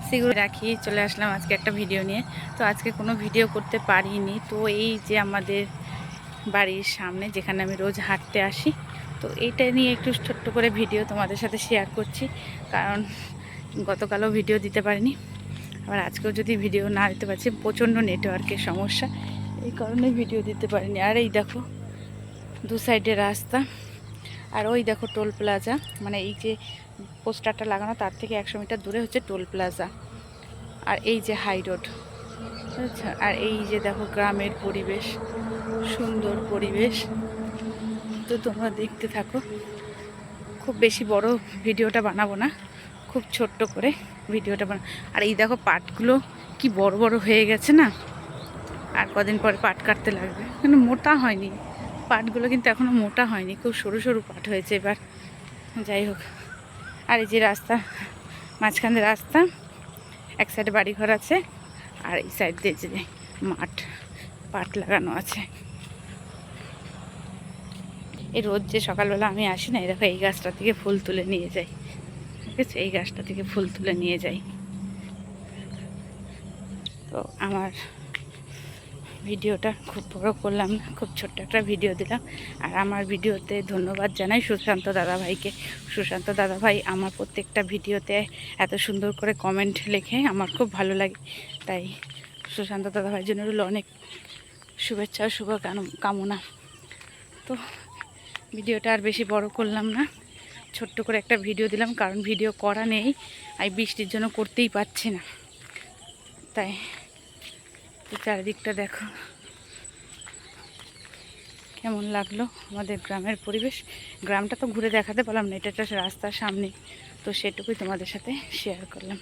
সেগুলো রাখি চলে আসলাম আজকে একটা ভিডিও নিয়ে। তো আজকে কোনো ভিডিও করতে পারিনি। তো এই যে আমাদের বাড়ির সামনে যেখানে আমি রোজ হাঁটতে আসি, তো এইটা নিয়ে একটু ছোট্ট করে ভিডিও তোমাদের সাথে শেয়ার করছি। কারণ গতকালও ভিডিও দিতে পারিনি, আবার আজকেও যদি ভিডিও না দিতে পারছি, প্রচণ্ড নেটওয়ার্কের সমস্যা, এই কারণে ভিডিও দিতে পারিনি। আর এই দেখো দু সাইডে রাস্তা, আর ওই দেখো টোল প্লাজা, মানে এই যে পোস্টারটা লাগানো তার থেকে 100 মিটার দূরে হচ্ছে টোল প্লাজা। আর এই যে হাই রোড, আচ্ছা। আর এই যে দেখো গ্রামের পরিবেশ, সুন্দর পরিবেশ। তো তোমরা দেখতে থাকো। খুব বেশি বড় ভিডিওটা বানাবো না, খুব ছোট্ট করে ভিডিওটা বানাবো। আর এই দেখো পাটগুলো কি বড় বড় হয়ে গেছে না, আর কদিন পরে পাট কাটতে লাগবে, কিন্তু মোটা হয়নি পাটগুলো, কিন্তু এখনও মোটা হয়নি, খুব সরু সরু পাট হয়েছে এবার। যাই হোক, আর এই যে রাস্তা, মাঝখানে রাস্তা, এক সাইডে বাড়িঘর আছে, আর এই সাইড দিয়ে যে মাঠ, পাট লাগানো আছে। এই রোজ যে সকালবেলা আমি আসি না, এই দেখো এই গাছটা থেকে ফুল তুলে নিয়ে যাই, ঠিক আছে, এই গাছটা থেকে ফুল তুলে নিয়ে যাই। তো আমার ভিডিওটা খুব বড় করলাম না, খুব ছোট্ট একটা ভিডিও দিলাম। আর আমার ভিডিওতে ধন্যবাদ জানাই সুশান্ত দাদাভাইকে। সুশান্ত দাদাভাই আমার প্রত্যেকটা ভিডিওতে এত সুন্দর করে কমেন্ট লেখে, আমার খুব ভালো লাগে। তাই সুশান্ত দাদাভাইয়ের জন্য রইল অনেক শুভেচ্ছা ও শুভ কামনা। তো ভিডিওটা আর বেশি বড় করলাম না, ছোট্ট করে একটা ভিডিও দিলাম, কারণ ভিডিও করা নেই, আর বৃষ্টির জন্য করতেই পারছি না। তাই চারিদিকটা দেখো কেমন লাগলো আমাদের গ্রামের পরিবেশ। গ্রামটা তো ঘুরে দেখাতে পারলাম না, এটা একটা রাস্তার সামনে, তো সেটুকুই তোমাদের সাথে শেয়ার করলাম।